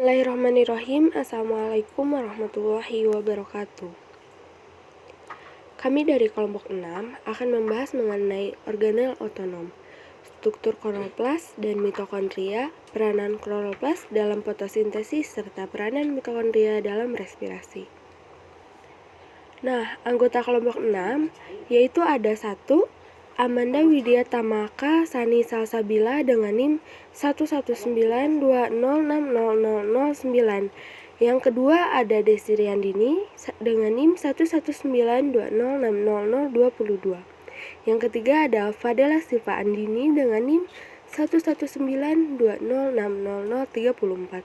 Bismillahirrahmanirrahim. Assalamualaikum warahmatullahi wabarakatuh. Kami dari kelompok 6 akan membahas mengenai organel otonom, struktur kloroplas dan mitokondria, peranan kloroplas dalam fotosintesis, serta peranan mitokondria dalam respirasi. Nah, anggota kelompok 6 yaitu ada 1. Amanda Widya Tamaka Sani Salsabila dengan NIM 11920600009. Yang kedua ada Desi Riandini dengan NIM 11920600022. Yang ketiga ada Fadela Siva Andini dengan NIM 11920600034.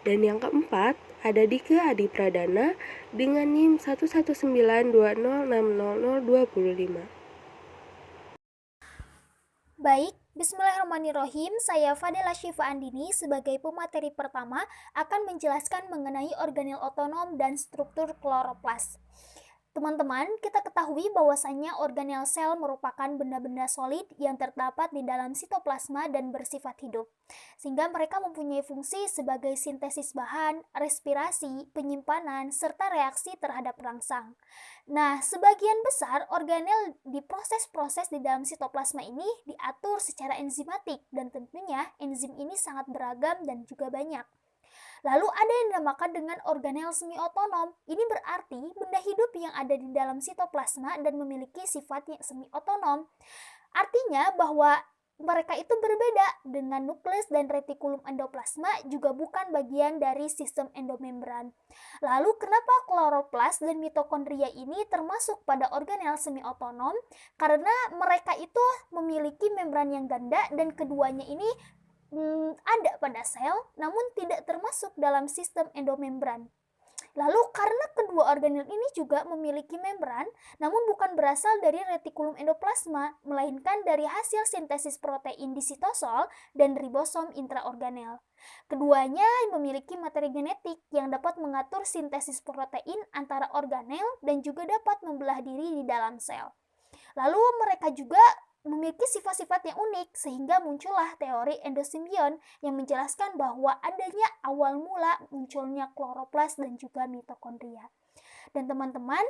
Dan yang keempat ada Dike Adi Pradana dengan NIM 11920600025. Baik, bismillahirrahmanirrahim. Saya Fadela Syifa Andini sebagai pemateri pertama akan menjelaskan mengenai organel otonom dan struktur kloroplas. Teman-teman, kita ketahui bahwasannya organel sel merupakan benda-benda solid yang terdapat di dalam sitoplasma dan bersifat hidup, sehingga mereka mempunyai fungsi sebagai sintesis bahan, respirasi, penyimpanan, serta reaksi terhadap rangsang. Nah, sebagian besar organel di proses-proses di dalam sitoplasma ini diatur secara enzimatik, dan tentunya enzim ini sangat beragam dan juga banyak. Lalu ada yang dinamakan dengan organel semi-otonom. Ini berarti benda hidup yang ada di dalam sitoplasma dan memiliki sifat yang semi-otonom. Artinya bahwa mereka itu berbeda dengan nukleus dan retikulum endoplasma juga bukan bagian dari sistem endomembran. Lalu kenapa kloroplas dan mitokondria ini termasuk pada organel semi-otonom? Karena mereka itu memiliki membran yang ganda dan keduanya ini ada pada sel, namun tidak termasuk dalam sistem endomembran. Lalu karena kedua organel ini juga memiliki membran, namun bukan berasal dari retikulum endoplasma, melainkan dari hasil sintesis protein di sitosol dan ribosom intraorganel. Keduanya memiliki materi genetik yang dapat mengatur sintesis protein antara organel dan juga dapat membelah diri di dalam sel. Lalu mereka juga memiliki sifat-sifat yang unik sehingga muncullah teori endosimbion yang menjelaskan bahwa adanya awal mula munculnya kloroplas dan juga mitokondria. Dan teman-teman,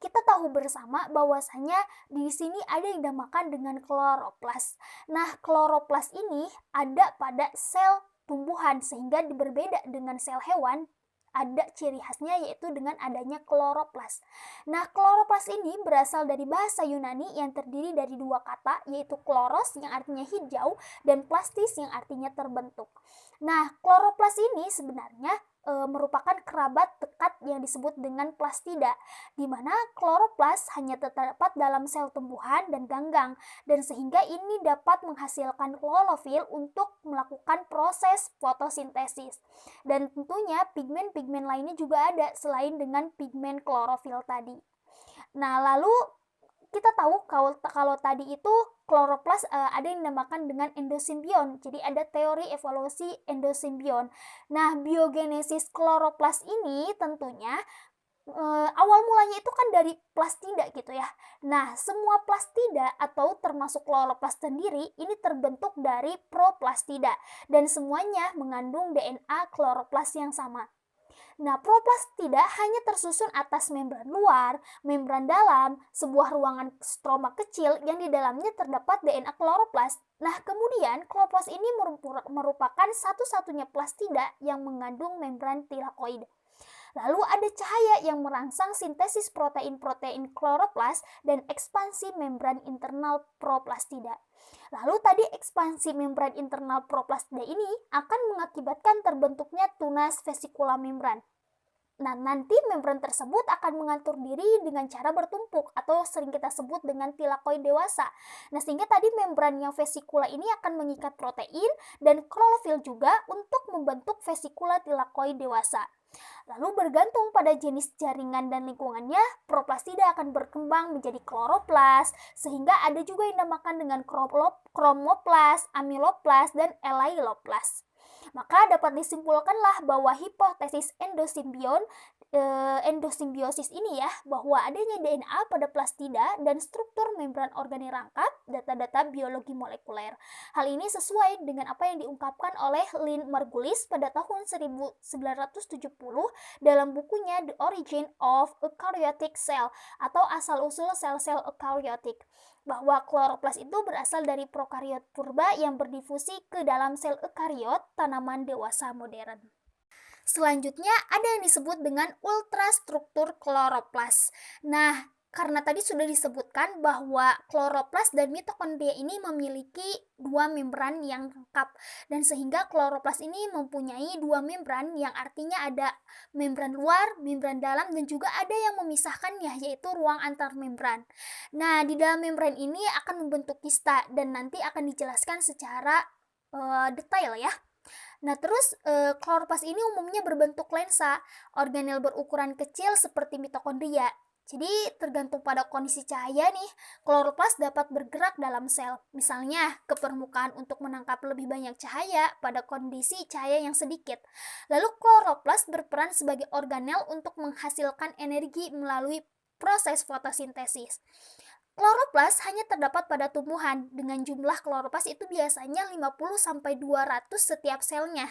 kita tahu bersama bahwasanya di sini ada yang dinamakan dengan kloroplas. Nah, kloroplas ini ada pada sel tumbuhan sehingga berbeda dengan sel hewan. Ada ciri khasnya yaitu dengan adanya kloroplas. Nah, kloroplas ini berasal dari bahasa Yunani yang terdiri dari dua kata, yaitu kloros yang artinya hijau dan plastis yang artinya terbentuk. Nah, kloroplas ini sebenarnya merupakan kerabat dekat yang disebut dengan plastida, di mana kloroplas hanya terdapat dalam sel tumbuhan dan ganggang, dan sehingga ini dapat menghasilkan klorofil untuk melakukan proses fotosintesis. Dan tentunya pigmen-pigmen lainnya juga ada selain dengan pigmen klorofil tadi. Nah, lalu kita tahu kalau tadi itu kloroplas ada yang dinamakan dengan endosimbion. Jadi ada teori evolusi endosimbion. Nah, biogenesis kloroplas ini tentunya awal mulanya itu kan dari plastida gitu ya. Nah, semua plastida atau termasuk kloroplas sendiri ini terbentuk dari proplastida dan semuanya mengandung DNA kloroplas yang sama. Nah, proplastida hanya tersusun atas membran luar, membran dalam, sebuah ruangan stroma kecil yang di dalamnya terdapat DNA kloroplas. Nah, kemudian kloroplas ini merupakan satu-satunya plastida yang mengandung membran tilakoid. Lalu ada cahaya yang merangsang sintesis protein-protein kloroplas dan ekspansi membran internal proplastida. Lalu tadi ekspansi membran internal proplastida ini akan mengakibatkan terbentuknya tunas vesikula membran. Nah, nanti membran tersebut akan mengatur diri dengan cara bertumpuk atau sering kita sebut dengan tilakoid dewasa. Nah, sehingga tadi membran yang vesikula ini akan mengikat protein dan klorofil juga untuk membentuk vesikula tilakoid dewasa. Lalu bergantung pada jenis jaringan dan lingkungannya, proplastida akan berkembang menjadi kloroplas, sehingga ada juga yang dinamakan dengan kromoplas, amiloplas, dan elailoplas. Maka dapat disimpulkanlah bahwa hipotesis endosimbiosis ini ya, bahwa adanya DNA pada plastida dan struktur membran organik rangkap data-data biologi molekuler. Hal ini sesuai dengan apa yang diungkapkan oleh Lynn Margulis pada tahun 1970 dalam bukunya The Origin of Eukaryotic Cell atau asal-usul sel-sel eukaryotik, bahwa kloroplas itu berasal dari prokariot purba yang berdifusi ke dalam sel eukariot tanaman dewasa modern. Selanjutnya ada yang disebut dengan ultrastruktur kloroplas. Nah, karena tadi sudah disebutkan bahwa kloroplas dan mitokondria ini memiliki dua membran yang lengkap, dan sehingga kloroplas ini mempunyai dua membran yang artinya ada membran luar, membran dalam, dan juga ada yang memisahkannya yaitu ruang antar membran. Nah, di dalam membran ini akan membentuk kista dan nanti akan dijelaskan secara detail ya. Nah, terus kloroplas ini umumnya berbentuk lensa, organel berukuran kecil seperti mitokondria. Jadi, tergantung pada kondisi cahaya nih, kloroplas dapat bergerak dalam sel. Misalnya, ke permukaan untuk menangkap lebih banyak cahaya pada kondisi cahaya yang sedikit. Lalu, kloroplas berperan sebagai organel untuk menghasilkan energi melalui proses fotosintesis. Kloroplas hanya terdapat pada tumbuhan, dengan jumlah kloroplas itu biasanya 50-200 setiap selnya.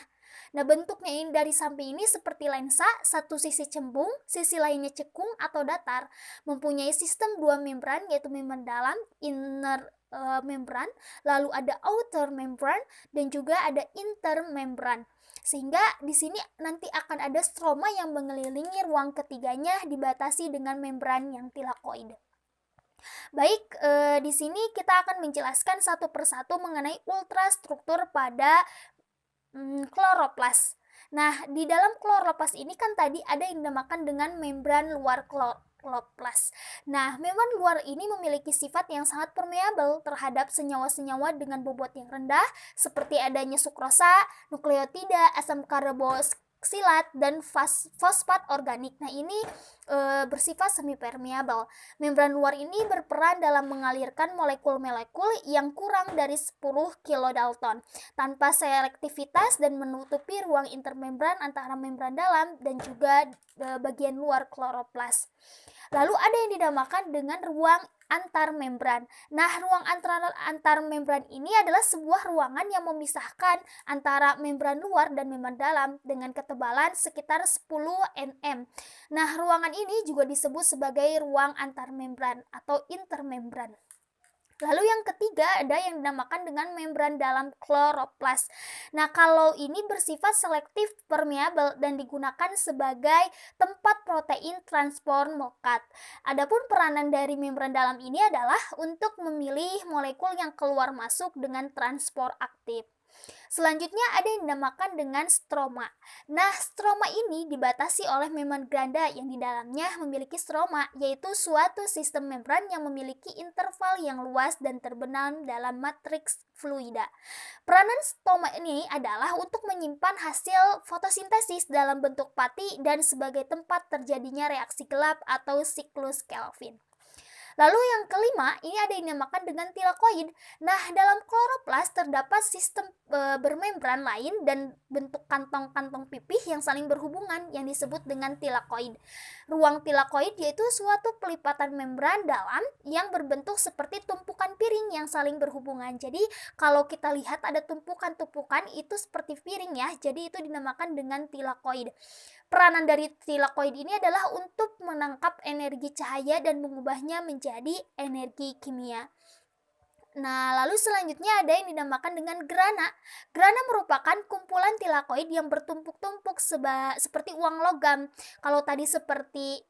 Nah, bentuknya ini dari samping ini seperti lensa, satu sisi cembung, sisi lainnya cekung atau datar, mempunyai sistem dua membran yaitu membran dalam, inner membran, lalu ada outer membran, dan juga ada intermembran. Sehingga di sini nanti akan ada stroma yang mengelilingi ruang ketiganya dibatasi dengan membran yang tilakoid. Baik, di sini kita akan menjelaskan satu persatu mengenai ultrastruktur pada kloroplas. Nah, di dalam kloroplas ini kan tadi ada yang dinamakan dengan membran luar kloroplas. Nah, membran luar ini memiliki sifat yang sangat permeabel terhadap senyawa-senyawa dengan bobot yang rendah seperti adanya sukrosa, nukleotida, asam karboksilat, dan fosfat organik. Nah, ini bersifat semi permeabel. Membran luar ini berperan dalam mengalirkan molekul-molekul yang kurang dari 10 kilodalton tanpa selektivitas dan menutupi ruang intermembran antara membran dalam dan juga bagian luar kloroplas. Lalu ada yang dinamakan dengan ruang antar membran. Nah, ruang antar membran ini adalah sebuah ruangan yang memisahkan antara membran luar dan membran dalam dengan ketebalan sekitar 10 nm. Nah, ruangan ini juga disebut sebagai ruang antar membran atau intermembran. Lalu yang ketiga ada yang dinamakan dengan membran dalam kloroplas. Nah, kalau ini bersifat selektif permeabel dan digunakan sebagai tempat protein transport melekat. Adapun peranan dari membran dalam ini adalah untuk memilih molekul yang keluar masuk dengan transport aktif. Selanjutnya ada yang dinamakan dengan stroma. Nah, stroma ini dibatasi oleh membran ganda yang di dalamnya memiliki stroma, yaitu suatu sistem membran yang memiliki interval yang luas dan terbenam dalam matriks fluida. Peranan stroma ini adalah untuk menyimpan hasil fotosintesis dalam bentuk pati dan sebagai tempat terjadinya reaksi gelap atau siklus Kelvin. Lalu yang kelima, ini ada yang dinamakan dengan tilakoid. Nah, dalam kloroplas terdapat sistem bermembran lain dan bentuk kantong-kantong pipih yang saling berhubungan yang disebut dengan tilakoid. Ruang tilakoid yaitu suatu pelipatan membran dalam yang berbentuk seperti tumpukan piring yang saling berhubungan. Jadi, kalau kita lihat ada tumpukan-tumpukan itu seperti piring ya. Jadi itu dinamakan dengan tilakoid. Peranan dari tilakoid ini adalah untuk menangkap energi cahaya dan mengubahnya menjadi energi kimia. Nah, lalu selanjutnya ada yang dinamakan dengan grana. Grana merupakan kumpulan tilakoid yang bertumpuk-tumpuk seperti uang logam. Kalau tadi seperti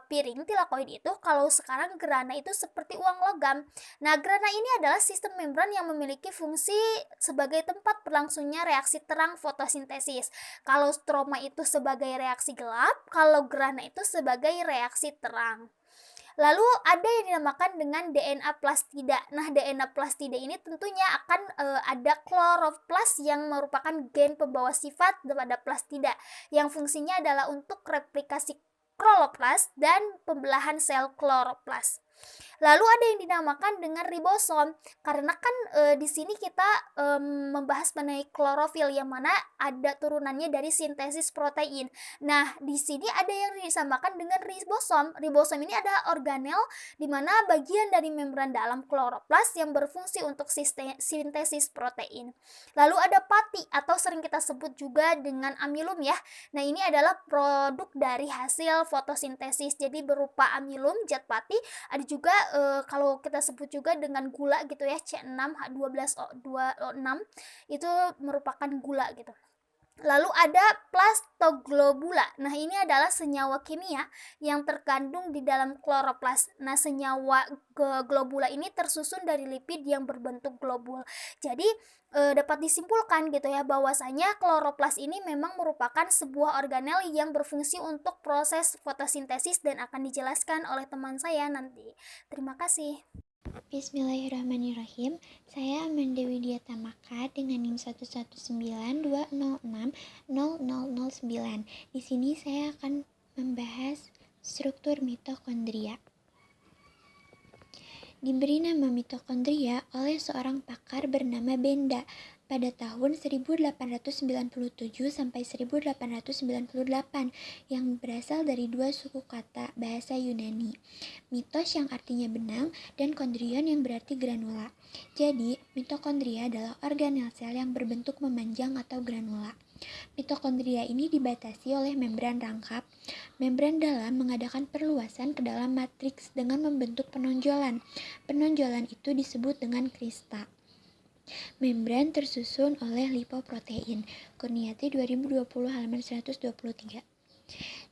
piring tilakoid itu, kalau sekarang grana itu seperti uang logam. Nah, grana ini adalah sistem membran yang memiliki fungsi sebagai tempat berlangsungnya reaksi terang fotosintesis. Kalau stroma itu sebagai reaksi gelap, kalau grana itu sebagai reaksi terang. Lalu ada yang dinamakan dengan DNA plastida. Nah, DNA plastida ini tentunya akan ada kloroplas yang merupakan gen pembawa sifat pada plastida yang fungsinya adalah untuk replikasi kloroplas dan pembelahan sel kloroplas. Lalu ada yang dinamakan dengan ribosom, karena kan di sini kita membahas mengenai klorofil yang mana ada turunannya dari sintesis protein. Nah, di sini ada yang disamakan dengan ribosom. Ribosom ini adalah organel di mana bagian dari membran dalam kloroplas yang berfungsi untuk sintesis protein. Lalu ada pati atau sering kita sebut juga dengan amilum ya. Nah, ini adalah produk dari hasil fotosintesis. Jadi berupa amilum, zat pati, ada juga kalau kita sebut juga dengan gula gitu ya, C6H12O6 itu merupakan gula gitu. Lalu ada plastoglobula. Nah, ini adalah senyawa kimia yang terkandung di dalam kloroplas. Nah, senyawa globula ini tersusun dari lipid yang berbentuk globul. Jadi, dapat disimpulkan gitu ya bahwasanya kloroplas ini memang merupakan sebuah organel yang berfungsi untuk proses fotosintesis dan akan dijelaskan oleh teman saya nanti. Terima kasih. Bismillahirrahmanirrahim. Saya Amanda Widya Tamaka dengan NIM 11920600009. Di sini saya akan membahas struktur mitokondria. Diberi nama mitokondria oleh seorang pakar bernama Benda pada tahun 1897 sampai 1898 yang berasal dari dua suku kata bahasa Yunani, mitos yang artinya benang dan kondrion yang berarti granula. Jadi, mitokondria adalah organel sel yang berbentuk memanjang atau granula. Mitokondria ini dibatasi oleh membran rangkap. Membran dalam mengadakan perluasan ke dalam matriks dengan membentuk penonjolan. Penonjolan itu disebut dengan krista. Membran tersusun oleh lipoprotein. Kurniati 2020 halaman 123.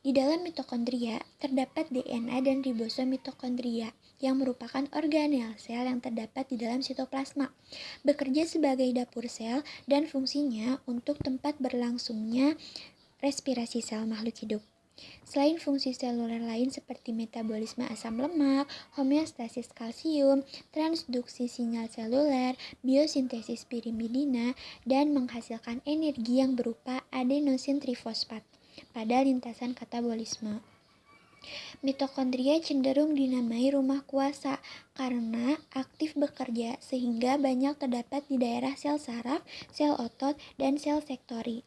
Di dalam mitokondria terdapat DNA dan ribosom mitokondria yang merupakan organel sel yang terdapat di dalam sitoplasma, bekerja sebagai dapur sel dan fungsinya untuk tempat berlangsungnya respirasi sel makhluk hidup. Selain fungsi seluler lain seperti metabolisme asam lemak, homeostasis kalsium, transduksi sinyal seluler, biosintesis pirimidina, dan menghasilkan energi yang berupa adenosin trifosfat pada lintasan katabolisme. Mitokondria cenderung dinamai rumah kuasa karena aktif bekerja sehingga banyak terdapat di daerah sel saraf, sel otot, dan sel sektori.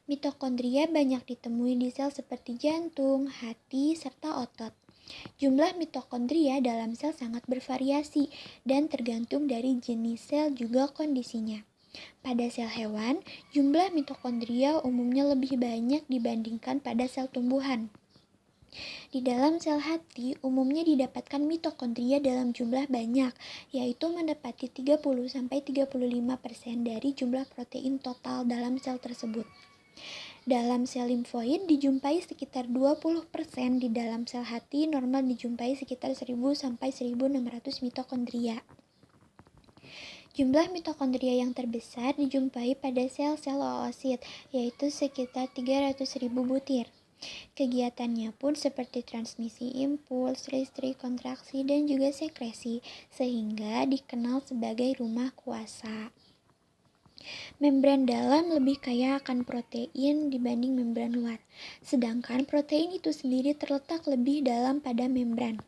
Mitokondria banyak ditemui di sel seperti jantung, hati, serta otot. Jumlah mitokondria dalam sel sangat bervariasi dan tergantung dari jenis sel juga kondisinya. Pada sel hewan, jumlah mitokondria umumnya lebih banyak dibandingkan pada sel tumbuhan. Di dalam sel hati, umumnya didapatkan mitokondria dalam jumlah banyak, yaitu mendapati 30-35% dari jumlah protein total dalam sel tersebut. Dalam sel limfoid dijumpai sekitar 20%, di dalam sel hati normal dijumpai sekitar 1000-1600 mitokondria. Jumlah mitokondria yang terbesar dijumpai pada sel-sel oosit, yaitu sekitar 300.000 butir. Kegiatannya pun seperti transmisi impuls, listrik, kontraksi, dan juga sekresi, sehingga dikenal sebagai rumah kuasa. Membran dalam lebih kaya akan protein dibanding membran luar, sedangkan protein itu sendiri terletak lebih dalam pada membran.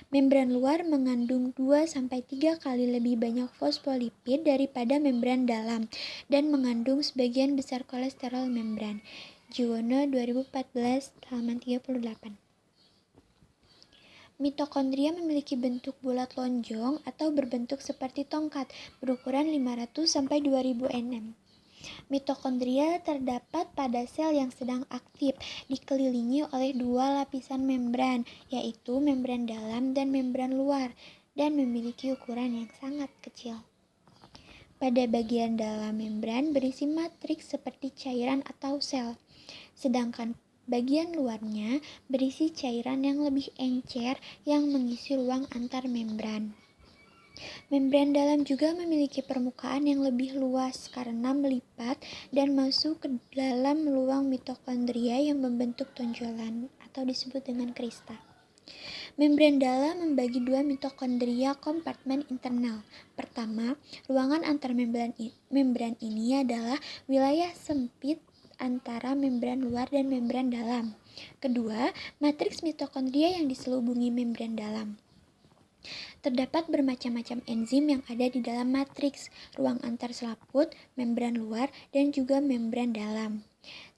Membran luar mengandung 2-3 kali lebih banyak fosfolipid daripada membran dalam dan mengandung sebagian besar kolesterol membran. Juwono 2014 halaman 38. Mitokondria memiliki bentuk bulat lonjong atau berbentuk seperti tongkat berukuran 500-2000 nm. Mitokondria terdapat pada sel yang sedang aktif, dikelilingi oleh dua lapisan membran, yaitu membran dalam dan membran luar, dan memiliki ukuran yang sangat kecil. Pada bagian dalam membran berisi matriks seperti cairan atau sel, sedangkan bagian luarnya berisi cairan yang lebih encer yang mengisi ruang antar membran. Membran dalam juga memiliki permukaan yang lebih luas karena melipat dan masuk ke dalam ruang mitokondria yang membentuk tonjolan atau disebut dengan krista. Membran dalam membagi dua mitokondria kompartemen internal. Pertama, ruangan antar membran ini adalah wilayah sempit antara membran luar dan membran dalam. Kedua, matriks mitokondria yang diselubungi membran dalam. Terdapat bermacam-macam enzim yang ada di dalam matriks, ruang antar selaput, membran luar, dan juga membran dalam.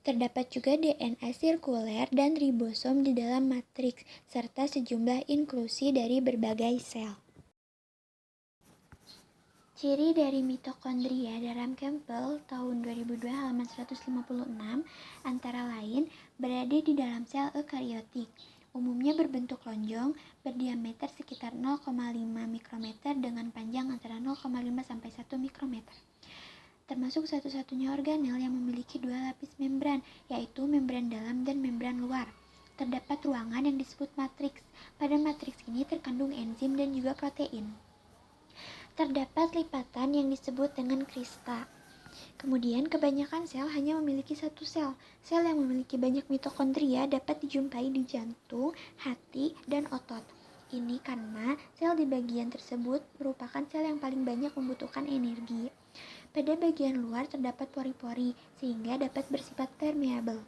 Terdapat juga DNA sirkuler dan ribosom di dalam matriks, serta sejumlah inklusi dari berbagai sel. Ciri dari mitokondria dalam Campbell tahun 2002 halaman 156 antara lain berada di dalam sel eukariotik. Umumnya berbentuk lonjong, berdiameter sekitar 0,5 mikrometer dengan panjang antara 0,5 sampai 1 mikrometer. Termasuk satu-satunya organel yang memiliki dua lapis membran, yaitu membran dalam dan membran luar. Terdapat ruangan yang disebut matriks. Pada matriks ini terkandung enzim dan juga protein. Terdapat lipatan yang disebut dengan krista. Kemudian kebanyakan sel hanya memiliki satu sel. Sel yang memiliki banyak mitokondria dapat dijumpai di jantung, hati, dan otot. Ini karena sel di bagian tersebut merupakan sel yang paling banyak membutuhkan energi. Pada bagian luar terdapat pori-pori sehingga dapat bersifat permeabel.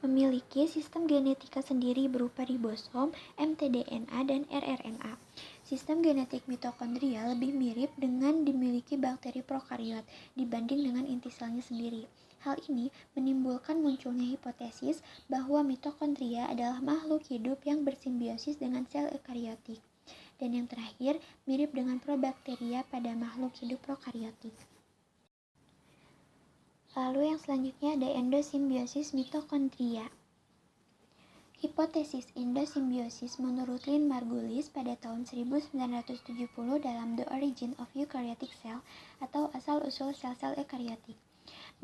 Memiliki sistem genetika sendiri berupa ribosom, mtDNA, dan rRNA. Sistem genetik mitokondria lebih mirip dengan dimiliki bakteri prokariot dibanding dengan inti selnya sendiri. Hal ini menimbulkan munculnya hipotesis bahwa mitokondria adalah makhluk hidup yang bersimbiosis dengan sel eukariotik. Dan yang terakhir, mirip dengan probakteria pada makhluk hidup prokariotik. Lalu yang selanjutnya ada endosimbiosis mitokondria. Hipotesis endosimbiosis menurut Lynn Margulis pada tahun 1970 dalam The Origin of Eukaryotic Cell atau asal-usul sel-sel eukariotik.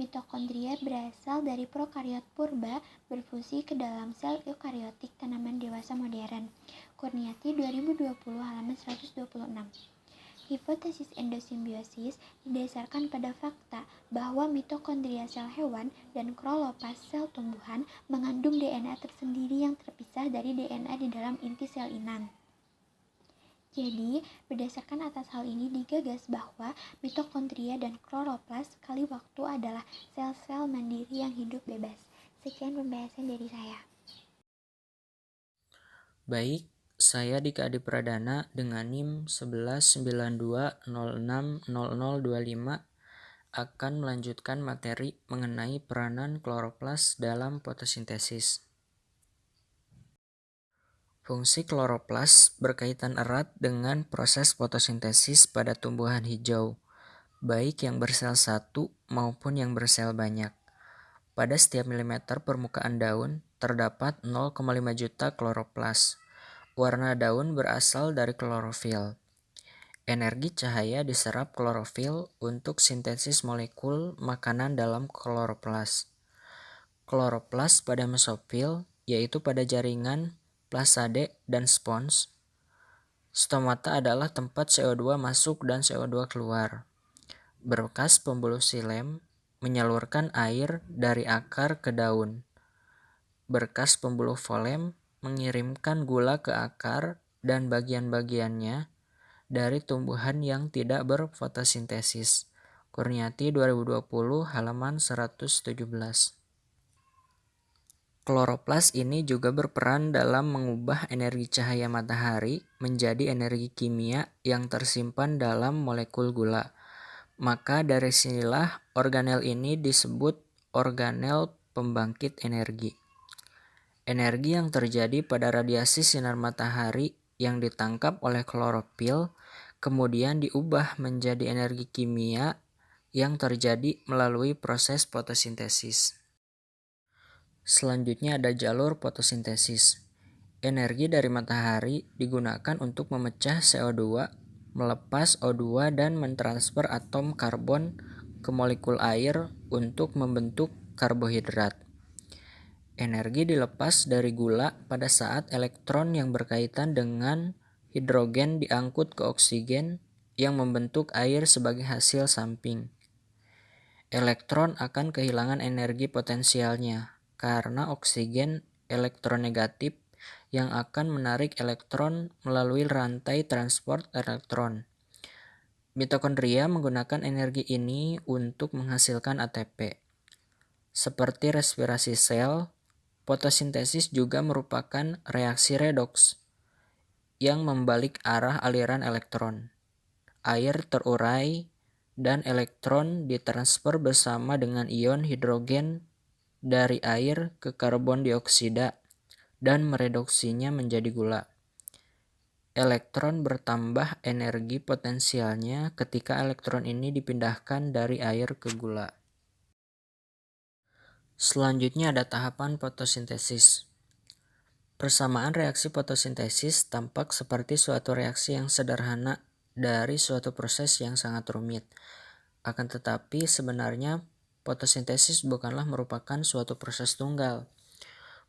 Mitokondria berasal dari prokariot purba berfungsi ke dalam sel eukariotik tanaman dewasa modern. Kurniati 2020 halaman 126. Hipotesis endosimbiosis didasarkan pada fakta bahwa mitokondria sel hewan dan kloroplast sel tumbuhan mengandung DNA tersendiri yang terpisah dari DNA di dalam inti sel inang. Jadi, berdasarkan atas hal ini digagas bahwa mitokondria dan kloroplast sekali waktu adalah sel-sel mandiri yang hidup bebas. Sekian pembahasan dari saya. Baik, saya Dika Adi Pradana dengan NIM 1192060025 akan melanjutkan materi mengenai peranan kloroplas dalam fotosintesis. Fungsi kloroplas berkaitan erat dengan proses fotosintesis pada tumbuhan hijau, baik yang bersel satu maupun yang bersel banyak. Pada setiap milimeter permukaan daun, terdapat 0,5 juta kloroplas. Warna daun berasal dari klorofil. Energi cahaya diserap klorofil untuk sintesis molekul makanan dalam kloroplas. Kloroplas pada mesofil, yaitu pada jaringan plasade dan spons. Stomata adalah tempat CO2 masuk dan CO2 keluar. Berkas pembuluh xilem menyalurkan air dari akar ke daun. Berkas pembuluh phloem mengirimkan gula ke akar dan bagian-bagiannya dari tumbuhan yang tidak berfotosintesis. Kurniati 2020 halaman 117. Kloroplas ini juga berperan dalam mengubah energi cahaya matahari menjadi energi kimia yang tersimpan dalam molekul gula. Maka dari sinilah organel ini disebut organel pembangkit energi. Energi yang terjadi pada radiasi sinar matahari yang ditangkap oleh klorofil kemudian diubah menjadi energi kimia yang terjadi melalui proses fotosintesis. Selanjutnya ada jalur fotosintesis. Energi dari matahari digunakan untuk memecah CO2, melepas O2 dan mentransfer atom karbon ke molekul air untuk membentuk karbohidrat. Energi dilepas dari gula pada saat elektron yang berkaitan dengan hidrogen diangkut ke oksigen yang membentuk air sebagai hasil samping. Elektron akan kehilangan energi potensialnya karena oksigen elektronegatif yang akan menarik elektron melalui rantai transport elektron. Mitokondria menggunakan energi ini untuk menghasilkan ATP. Seperti respirasi sel, fotosintesis juga merupakan reaksi redoks yang membalik arah aliran elektron. Air terurai dan elektron ditransfer bersama dengan ion hidrogen dari air ke karbon dioksida dan mereduksinya menjadi gula. Elektron bertambah energi potensialnya ketika elektron ini dipindahkan dari air ke gula. Selanjutnya ada tahapan fotosintesis. Persamaan reaksi fotosintesis tampak seperti suatu reaksi yang sederhana dari suatu proses yang sangat rumit. Akan tetapi sebenarnya fotosintesis bukanlah merupakan suatu proses tunggal.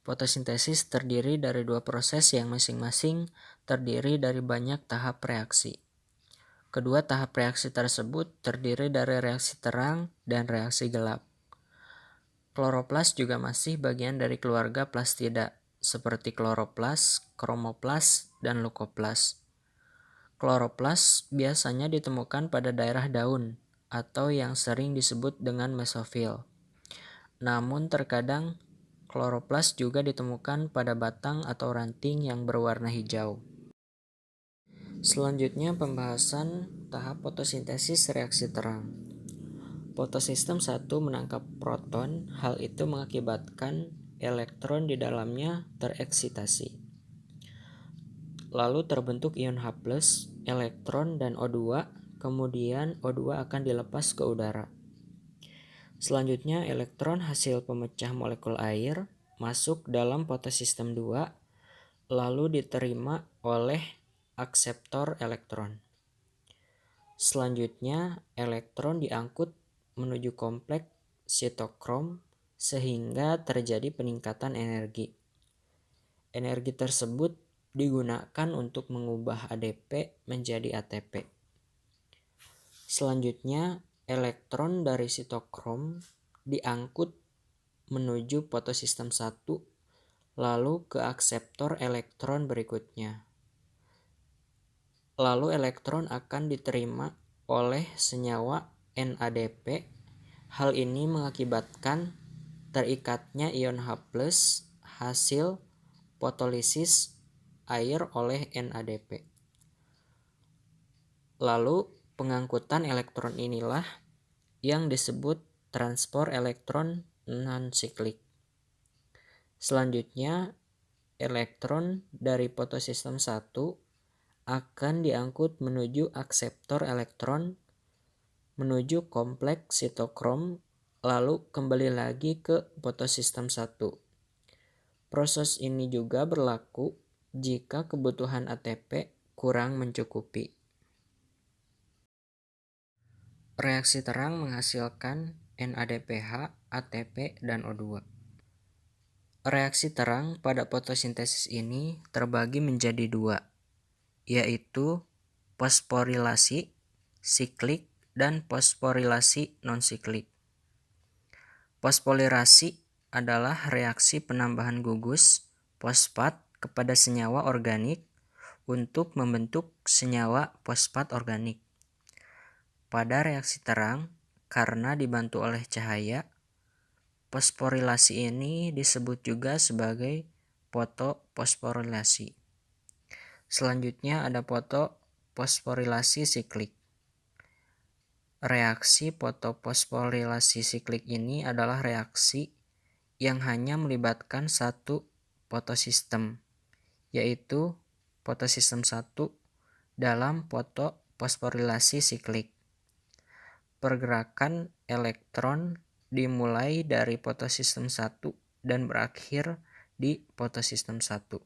Fotosintesis terdiri dari dua proses yang masing-masing terdiri dari banyak tahap reaksi. Kedua tahap reaksi tersebut terdiri dari reaksi terang dan reaksi gelap. Kloroplas juga masih bagian dari keluarga plastida, seperti kloroplas, kromoplas, dan leukoplas. Kloroplas biasanya ditemukan pada daerah daun, atau yang sering disebut dengan mesofil. Namun terkadang kloroplas juga ditemukan pada batang atau ranting yang berwarna hijau. Selanjutnya pembahasan tahap fotosintesis reaksi terang. Fotosistem 1 menangkap proton, hal itu mengakibatkan elektron di dalamnya tereksitasi. Lalu terbentuk ion H+, elektron dan O2, kemudian O2 akan dilepas ke udara. Selanjutnya elektron hasil pemecah molekul air masuk dalam fotosistem 2, lalu diterima oleh akseptor elektron. Selanjutnya elektron diangkut menuju kompleks sitokrom sehingga terjadi peningkatan energi. Energi tersebut digunakan untuk mengubah ADP menjadi ATP. Selanjutnya, elektron dari sitokrom diangkut menuju fotosistem 1, lalu ke akseptor elektron berikutnya. Lalu elektron akan diterima oleh senyawa NADP. Hal ini mengakibatkan terikatnya ion H+ hasil fotolisis air oleh NADP. Lalu pengangkutan elektron inilah yang disebut transport elektron non-siklik. Selanjutnya, elektron dari fotosistem 1 akan diangkut menuju akseptor elektron menuju kompleks sitokrom, lalu kembali lagi ke fotosistem 1. Proses ini juga berlaku jika kebutuhan ATP kurang mencukupi. Reaksi terang menghasilkan NADPH, ATP, dan O2. Reaksi terang pada fotosintesis ini terbagi menjadi dua, yaitu fosforilasi siklik dan fosforilasi non-siklik. Fosforilasi adalah reaksi penambahan gugus fosfat kepada senyawa organik untuk membentuk senyawa fosfat organik. Pada reaksi terang, karena dibantu oleh cahaya, fosforilasi ini disebut juga sebagai fotofosforilasi. Selanjutnya ada fotofosforilasi siklik. Reaksi fotofosforilasi siklik ini adalah reaksi yang hanya melibatkan satu fotosistem, yaitu fotosistem 1 dalam fotofosforilasi siklik. Pergerakan elektron dimulai dari fotosistem 1 dan berakhir di fotosistem 1.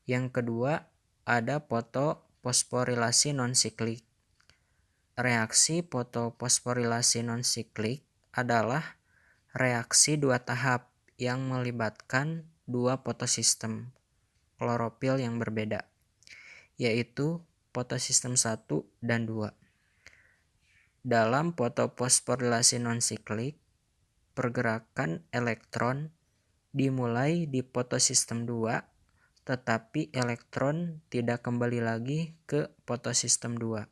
Yang kedua, ada fotofosforilasi non-siklik. Reaksi fotofosforilasi non-siklik adalah reaksi dua tahap yang melibatkan dua fotosistem klorofil yang berbeda, yaitu fotosistem 1 dan 2. Dalam fotofosforilasi non-siklik, pergerakan elektron dimulai di fotosistem 2, tetapi elektron tidak kembali lagi ke fotosistem 2.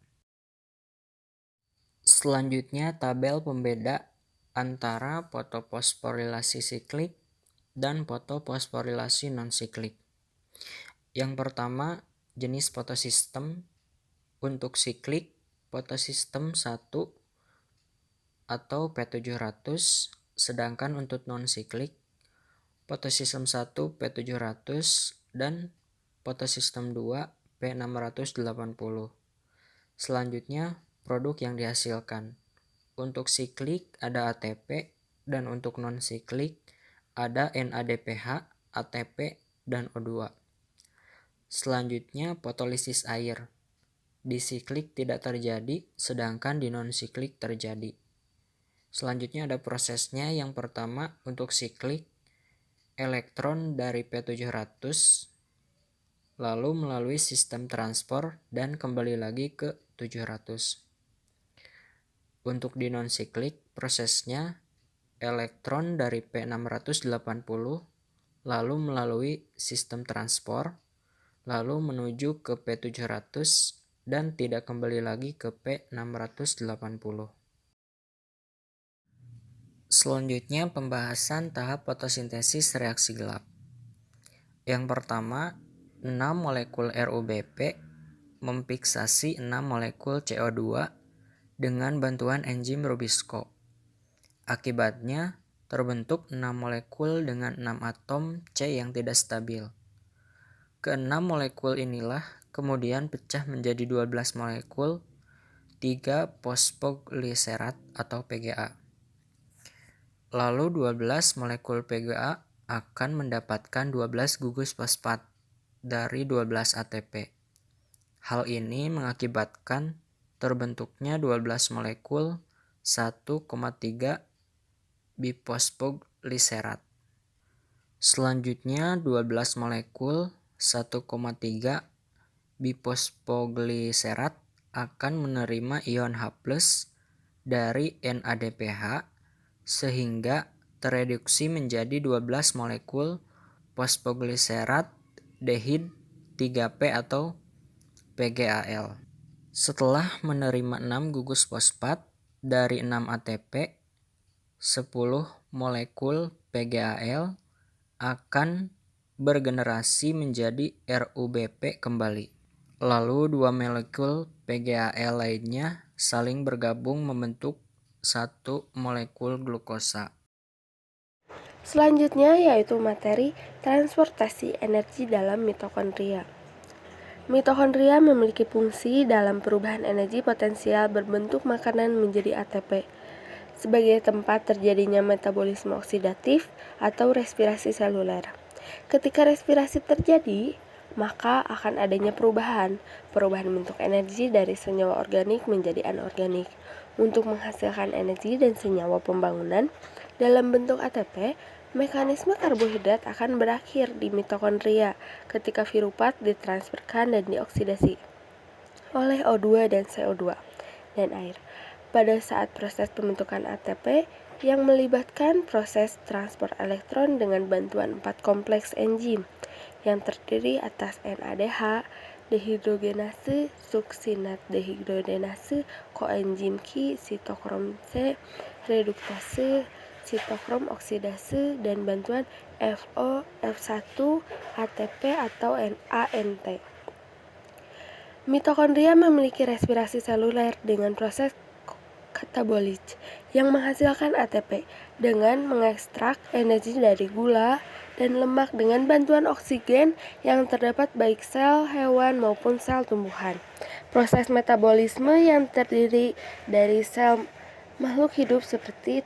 Selanjutnya tabel pembeda antara fotofosforilasi siklik dan fotofosforilasi non-siklik. Yang pertama, jenis fotosistem. Untuk siklik, fotosistem 1 atau P700, sedangkan untuk non-siklik, fotosistem 1 P700 dan fotosistem 2 P680. Selanjutnya, produk yang dihasilkan. Untuk siklik ada ATP dan untuk non-siklik ada NADPH, ATP, dan O2. Selanjutnya, fotolisis air. Di siklik tidak terjadi, sedangkan di non-siklik terjadi. Selanjutnya ada prosesnya. Yang pertama, untuk siklik, elektron dari P700 lalu melalui sistem transport dan kembali lagi ke 700. Untuk di non-siklik, prosesnya elektron dari P680 lalu melalui sistem transport lalu menuju ke P700 dan tidak kembali lagi ke P680. Selanjutnya pembahasan tahap fotosintesis reaksi gelap. Yang pertama, 6 molekul RuBP memfiksasi 6 molekul CO2 dengan bantuan enzim Rubisco. Akibatnya, terbentuk 6 molekul dengan 6 atom C yang tidak stabil. Keenam molekul inilah kemudian pecah menjadi 12 molekul 3 fosfogliserat atau PGA. Lalu 12 molekul PGA akan mendapatkan 12 gugus fosfat dari 12 ATP. Hal ini mengakibatkan terbentuknya 12 molekul 1,3 bifosfogliserat. Selanjutnya 12 molekul 1,3 bifosfogliserat akan menerima ion H+ dari NADPH sehingga tereduksi menjadi 12 molekul fosfogliserat dehid 3P atau PGAL. Setelah menerima 6 gugus fosfat dari 6 ATP, 10 molekul PGAL akan bergenerasi menjadi RuBP kembali. Lalu 2 molekul PGAL lainnya saling bergabung membentuk 1 molekul glukosa. Selanjutnya yaitu materi transportasi energi dalam mitokondria. Mitokondria memiliki fungsi dalam perubahan energi potensial berbentuk makanan menjadi ATP sebagai tempat terjadinya metabolisme oksidatif atau respirasi seluler. Ketika respirasi terjadi, maka akan adanya perubahan bentuk energi dari senyawa organik menjadi anorganik. Untuk menghasilkan energi dan senyawa pembangunan dalam bentuk ATP, mekanisme karbohidrat akan berakhir di mitokondria ketika virupat ditransferkan dan dioksidasi oleh O2 dan CO2 dan air. Pada saat proses pembentukan ATP yang melibatkan proses transport elektron dengan bantuan 4 kompleks enzim yang terdiri atas NADH, dehidrogenase, suksinat dehidrogenase, koenzim Q, sitokrom C, reduktase, sitokrom oksidase, dan bantuan FO, F1, ATP atau ANT. Mitokondria memiliki respirasi seluler dengan proses katabolit yang menghasilkan ATP dengan mengekstrak energi dari gula dan lemak dengan bantuan oksigen yang terdapat baik sel hewan maupun sel tumbuhan. Proses metabolisme yang terdiri dari sel makhluk hidup seperti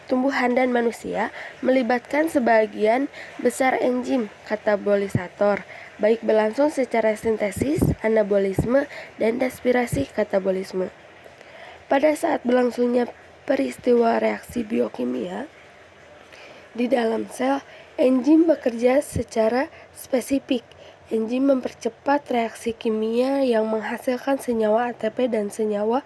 tumbuhan dan manusia melibatkan sebagian besar enzim katabolisator, baik berlangsung secara sintesis, anabolisme, dan respirasi katabolisme. Pada saat berlangsungnya peristiwa reaksi biokimia di dalam sel, enzim bekerja secara spesifik. Enzim mempercepat reaksi kimia yang menghasilkan senyawa ATP dan senyawa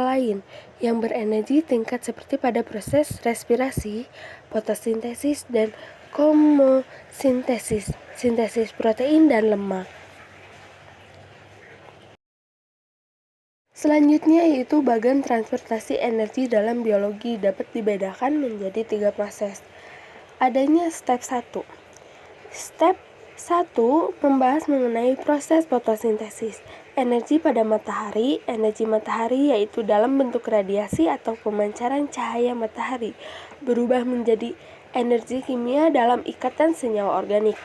lain yang berenergi tingkat seperti pada proses respirasi, fotosintesis, dan komosintesis, sintesis protein dan lemak. Selanjutnya yaitu bagian transportasi energi dalam biologi dapat dibedakan menjadi 3 proses. Adanya step 1. Step 1. Membahas mengenai proses fotosintesis. Energi pada matahari. Energi matahari yaitu dalam bentuk radiasi atau pemancaran cahaya matahari berubah menjadi energi kimia dalam ikatan senyawa organik.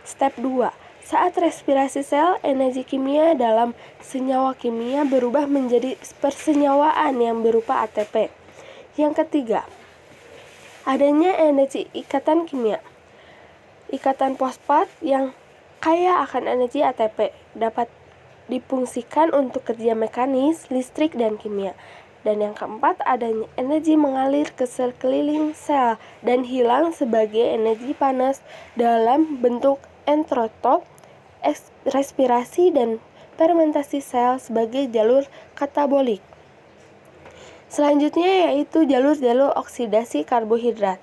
Step 2. Saat respirasi sel, energi kimia dalam senyawa kimia berubah menjadi persenyawaan yang berupa ATP. Yang ketiga, adanya energi ikatan kimia. Ikatan fosfat yang kaya akan energi ATP dapat difungsikan untuk kerja mekanis, listrik, dan kimia. Dan yang keempat, adanya energi mengalir ke sekeliling sel dan hilang sebagai energi panas dalam bentuk entrotop, respirasi, dan fermentasi sel sebagai jalur katabolik. Selanjutnya yaitu jalur-jalur oksidasi karbohidrat.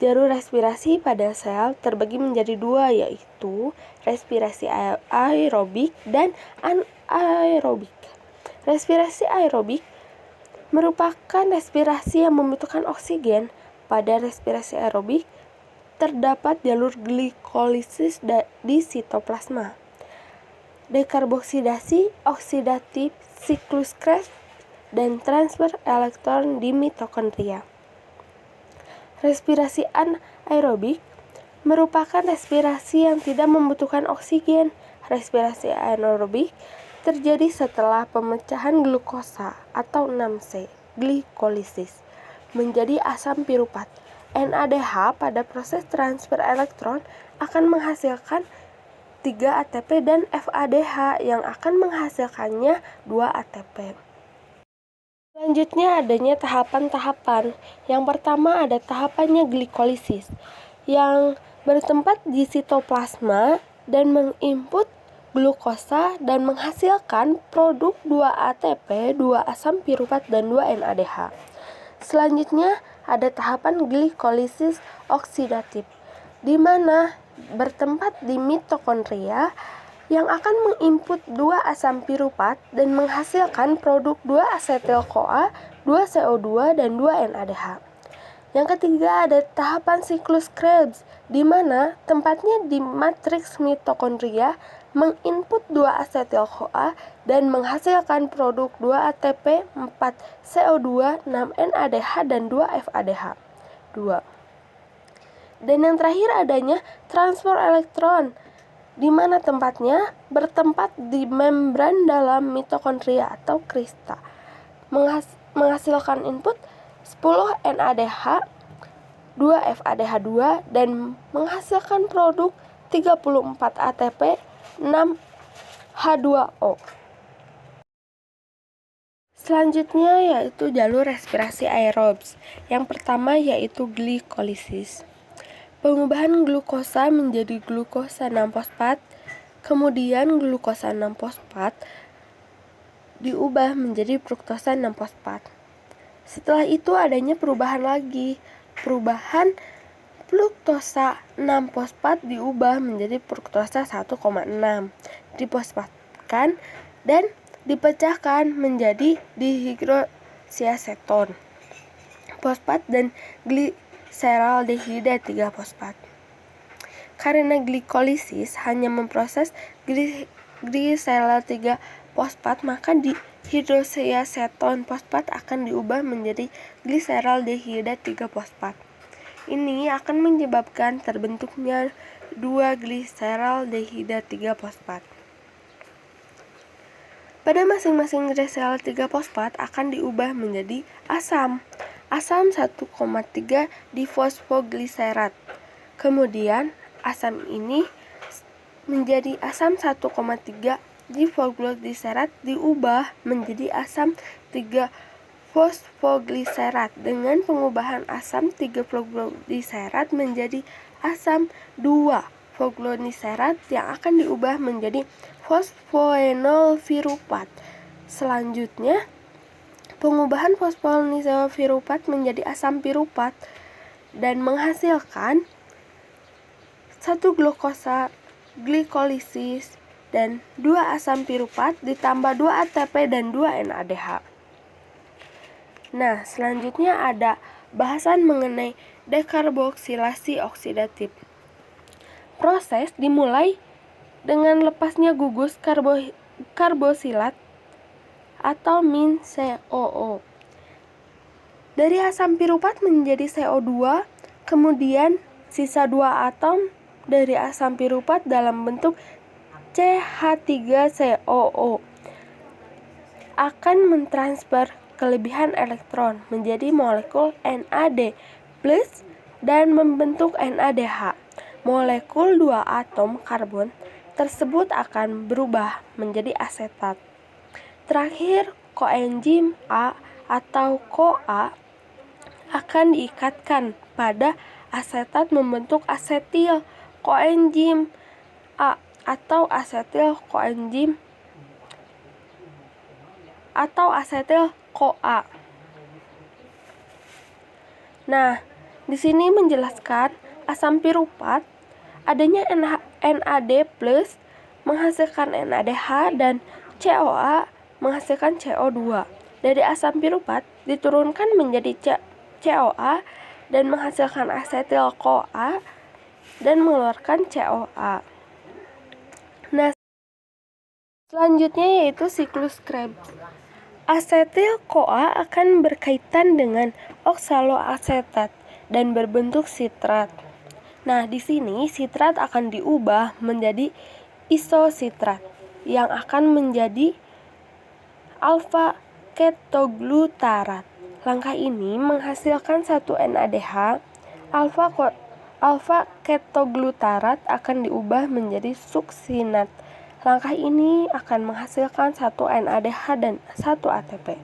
Jalur respirasi pada sel terbagi menjadi dua, yaitu respirasi aerobik dan anaerobik. Respirasi aerobik merupakan respirasi yang membutuhkan oksigen. Pada respirasi aerobik terdapat jalur glikolisis di sitoplasma. Dekarboksidasi, oksidatif siklus Krebs, dan transfer elektron di mitokondria. Respirasi anaerobik merupakan respirasi yang tidak membutuhkan oksigen. Respirasi anaerobik terjadi setelah pemecahan glukosa atau 6C, glikolisis, menjadi asam piruvat. NADH pada proses transfer elektron akan menghasilkan 3 ATP dan FADH yang akan menghasilkannya 2 ATP. Selanjutnya adanya tahapan-tahapan. Yang pertama ada tahapannya glikolisis yang bertempat di sitoplasma dan menginput glukosa dan menghasilkan produk 2 ATP, 2 asam piruvat, dan 2 NADH. Selanjutnya ada tahapan glikolisis oksidatif di mana bertempat di mitokondria yang akan menginput 2 asam piruvat dan menghasilkan produk 2 asetil-CoA, 2 CO2, dan 2 NADH. Yang ketiga ada tahapan siklus Krebs, di mana tempatnya di matriks mitokondria menginput 2 asetil-CoA dan menghasilkan produk 2 ATP, 4 CO2, 6 NADH, dan 2 FADH. 2. Dan yang terakhir adanya transfer elektron, di mana tempatnya bertempat di membran dalam mitokondria atau krista, menghasilkan input 10 NADH, 2 FADH2, dan menghasilkan produk 34 ATP, 6 H2O. Selanjutnya yaitu jalur respirasi aerobs. Yang pertama yaitu glikolisis. Pengubahan glukosa menjadi glukosa 6-fosfat, kemudian glukosa 6-fosfat diubah menjadi fruktosa 6-fosfat. Setelah itu adanya perubahan lagi. Perubahan fruktosa 6-fosfat diubah menjadi fruktosa 1,6, difosfatkan dan dipecahkan menjadi dihidroksiaseton, fosfat, dan gliseraldehida 3-fosfat. Karena glikolisis hanya memproses gliserol 3-fosfat, maka dihidroksiaseton fosfat akan diubah menjadi gliseraldehida 3-fosfat. Ini akan menyebabkan terbentuknya 2 gliseraldehida 3-fosfat. Pada masing-masing gliserol 3-fosfat akan diubah menjadi asam 1,3 difosfogliserat. Kemudian asam ini menjadi asam 1,3 difosfogliserat diubah menjadi asam 3 fosfogliserat dengan pengubahan asam 3 fosfogliserat menjadi asam 2 fosfogliserat yang akan diubah menjadi fosfoenol piruvat. Selanjutnya pengubahan fosfoenol piruvat menjadi asam piruvat dan menghasilkan 1 glukosa glikolisis dan 2 asam piruvat ditambah 2 ATP dan 2 NADH. Nah, selanjutnya ada bahasan mengenai dekarboksilasi oksidatif. Proses dimulai dengan lepasnya gugus karbosilat atau min COO. Dari asam piruvat menjadi CO2, kemudian sisa 2 atom dari asam piruvat dalam bentuk CH3COO akan mentransfer kelebihan elektron menjadi molekul NAD+ dan membentuk NADH. Molekul 2 atom karbon tersebut akan berubah menjadi asetat. Terakhir, koenzim A atau CoA akan diikatkan pada asetat membentuk asetil koenzim A atau asetil koenzim atau asetil CoA. Nah, di sini menjelaskan asam piruvat adanya NAD+ menghasilkan NADH dan CoA menghasilkan CO2. Dari asam piruvat diturunkan menjadi CoA dan menghasilkan asetil CoA dan mengeluarkan CoA. Nah, selanjutnya yaitu siklus Krebs. Asetil CoA akan berkaitan dengan oksaloasetat dan berbentuk sitrat. Nah, di sini sitrat akan diubah menjadi isositrat yang akan menjadi alfa ketoglutarat. Langkah ini menghasilkan satu NADH. Alfa ketoglutarat akan diubah menjadi suksinat. Langkah ini akan menghasilkan satu NADH dan satu ATP.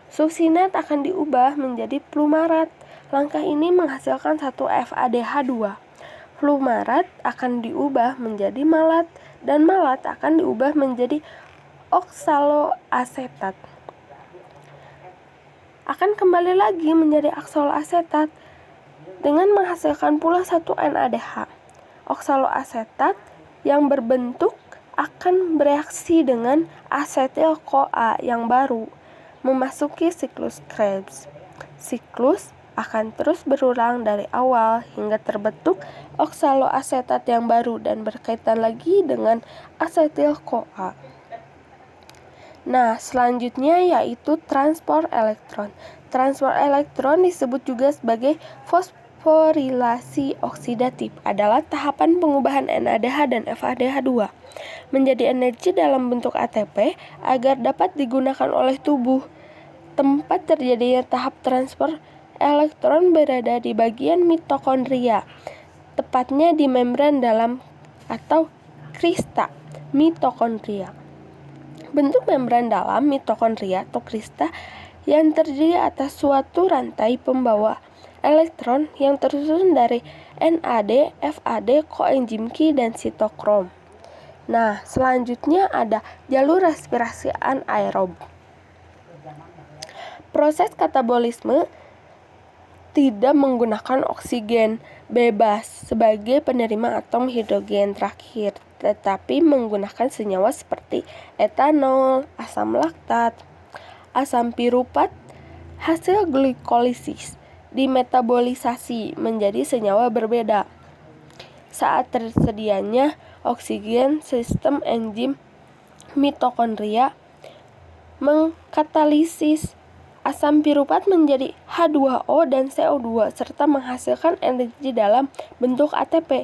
Suksinat akan diubah menjadi flumarat. Langkah ini menghasilkan satu FADH2. Flumarat akan diubah menjadi malat dan malat akan diubah menjadi oksaloasetat. Akan kembali lagi menjadi oksaloasetat dengan menghasilkan pula satu NADH. Oksaloasetat yang berbentuk akan bereaksi dengan asetil CoA yang baru, memasuki siklus Krebs. Siklus akan terus berulang dari awal hingga terbentuk oksaloasetat yang baru dan berkaitan lagi dengan asetil CoA. Nah, selanjutnya yaitu transport elektron. Transport elektron disebut juga sebagai fosforilasi oksidatif, adalah tahapan pengubahan NADH dan FADH2 menjadi energi dalam bentuk ATP agar dapat digunakan oleh tubuh. Tempat terjadinya tahap transfer elektron berada di bagian mitokondria, tepatnya di membran dalam atau krista mitokondria. Bentuk membran dalam mitokondria atau krista yang terdiri atas suatu rantai pembawa elektron yang tersusun dari NAD, FAD, koenzim Q, dan sitokrom. Nah, selanjutnya ada jalur respirasi anaerob. Proses katabolisme tidak menggunakan oksigen bebas sebagai penerima atom hidrogen terakhir, tetapi menggunakan senyawa seperti etanol, asam laktat, asam piruvat. Hasil glikolisis dimetabolisasi menjadi senyawa berbeda. Saat tersedianya oksigen, sistem enzim mitokondria mengkatalisis asam piruvat menjadi H2O dan CO2 serta menghasilkan energi dalam bentuk ATP.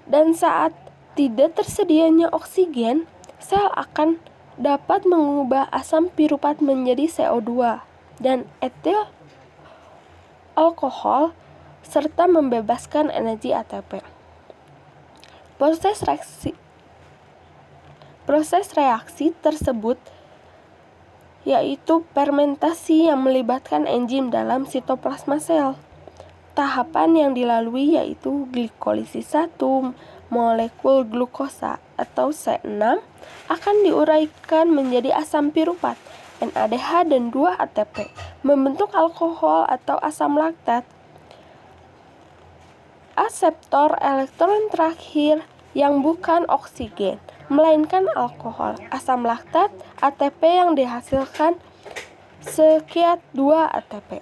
Dan saat tidak tersedianya oksigen, sel akan dapat mengubah asam piruvat menjadi CO2 dan etil alkohol serta membebaskan energi ATP. Proses reaksi tersebut yaitu fermentasi yang melibatkan enzim dalam sitoplasma sel. Tahapan yang dilalui yaitu glikolisis 1, molekul glukosa atau C6 akan diuraikan menjadi asam piruvat, NADH dan 2 ATP, membentuk alkohol atau asam laktat. Aseptor elektron terakhir yang bukan oksigen, melainkan alkohol, asam laktat, ATP yang dihasilkan sekiat 2 ATP.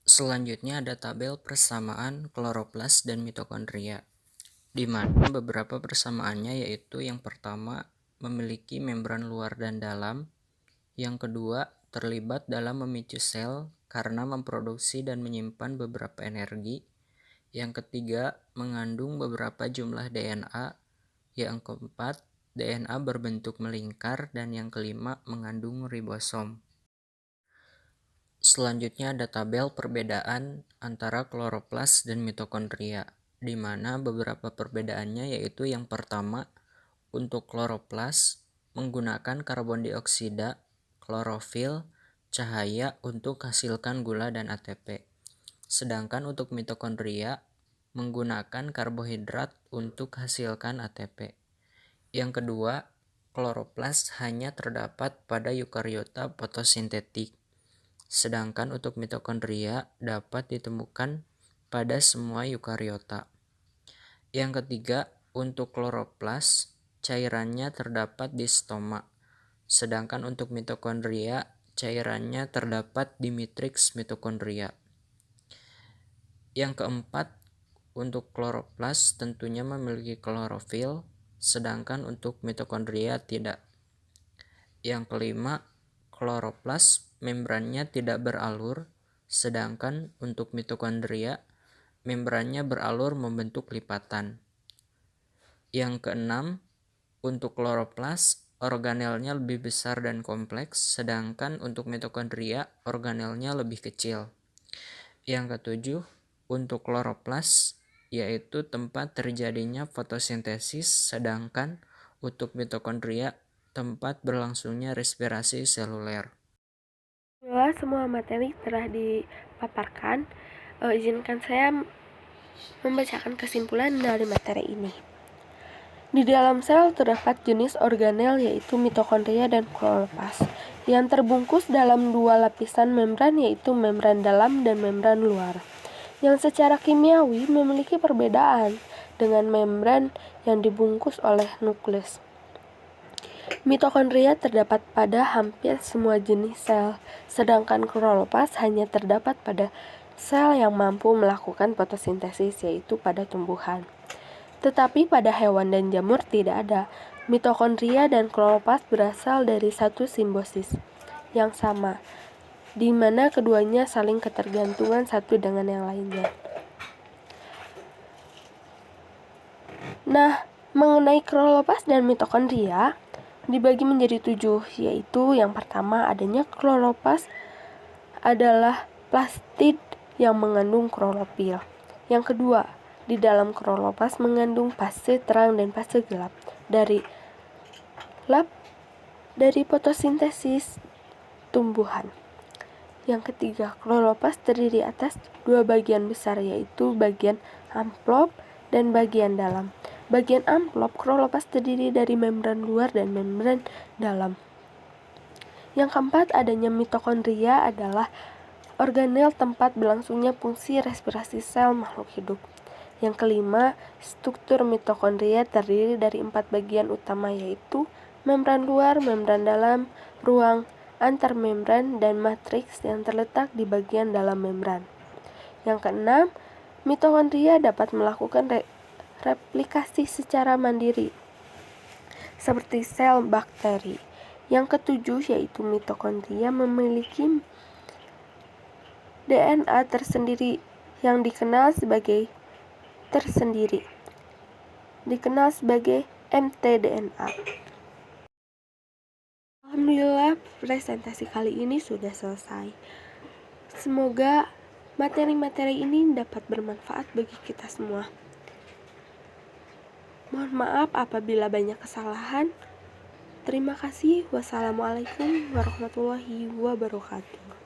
Selanjutnya ada tabel persamaan kloroplas dan mitokondria. di mana beberapa persamaannya yaitu yang pertama memiliki membran luar dan dalam, yang kedua terlibat dalam memicu sel karena memproduksi dan menyimpan beberapa energi, yang ketiga mengandung beberapa jumlah DNA, yang keempat DNA berbentuk melingkar, dan yang kelima mengandung ribosom. Selanjutnya ada tabel perbedaan antara kloroplas dan mitokondria, di mana beberapa perbedaannya yaitu yang pertama, untuk kloroplas menggunakan karbon dioksida, klorofil, cahaya untuk hasilkan gula dan ATP. Sedangkan untuk mitokondria menggunakan karbohidrat untuk hasilkan ATP. Yang kedua, kloroplas hanya terdapat pada eukariota fotosintetik. Sedangkan untuk mitokondria dapat ditemukan pada semua eukariota. Yang ketiga, untuk kloroplas cairannya terdapat di stoma. Sedangkan untuk mitokondria cairannya terdapat di matriks mitokondria. Yang keempat, untuk kloroplas tentunya memiliki klorofil, sedangkan untuk mitokondria tidak. Yang kelima, kloroplas membrannya tidak beralur, sedangkan untuk mitokondria membrannya beralur membentuk lipatan. Yang keenam, untuk kloroplas organelnya lebih besar dan kompleks, sedangkan untuk mitokondria organelnya lebih kecil. Yang ketujuh, untuk kloroplas yaitu tempat terjadinya fotosintesis, sedangkan untuk mitokondria tempat berlangsungnya respirasi seluler. Bila semua materi telah dipaparkan, izinkan saya membacakan kesimpulan dari materi ini. Di dalam sel terdapat jenis organel yaitu mitokondria dan kloroplas yang terbungkus dalam dua lapisan membran yaitu membran dalam dan membran luar, yang secara kimiawi memiliki perbedaan dengan membran yang dibungkus oleh nukleus. Mitokondria terdapat pada hampir semua jenis sel, sedangkan kloroplas hanya terdapat pada sel yang mampu melakukan fotosintesis yaitu pada tumbuhan. Tetapi pada hewan dan jamur tidak ada. Mitokondria dan kloroplas berasal dari satu simbiosis yang sama, di mana keduanya saling ketergantungan satu dengan yang lainnya. Nah, mengenai kloroplas dan mitokondria dibagi menjadi 7, yaitu yang pertama adanya kloroplas adalah plastid yang mengandung klorofil. Yang kedua, di dalam kloroplas mengandung fase terang dan fase gelap dari fotosintesis tumbuhan. Yang ketiga, kloroplas terdiri atas dua bagian besar yaitu bagian amplop dan bagian dalam. Bagian amplop kloroplas terdiri dari membran luar dan membran dalam. Yang keempat, adanya mitokondria adalah organel tempat berlangsungnya fungsi respirasi sel makhluk hidup. Yang kelima, struktur mitokondria terdiri dari 4 bagian utama yaitu membran luar, membran dalam, ruang antar membran, dan matriks yang terletak di bagian dalam membran. Yang keenam, mitokondria dapat melakukan replikasi secara mandiri seperti sel bakteri. Yang ketujuh yaitu mitokondria memiliki DNA tersendiri yang dikenal sebagai mtDNA. Alhamdulillah, presentasi kali ini sudah selesai. Semoga materi-materi ini dapat bermanfaat bagi kita semua. Mohon maaf apabila banyak kesalahan. Terima kasih. Wassalamualaikum warahmatullahi wabarakatuh.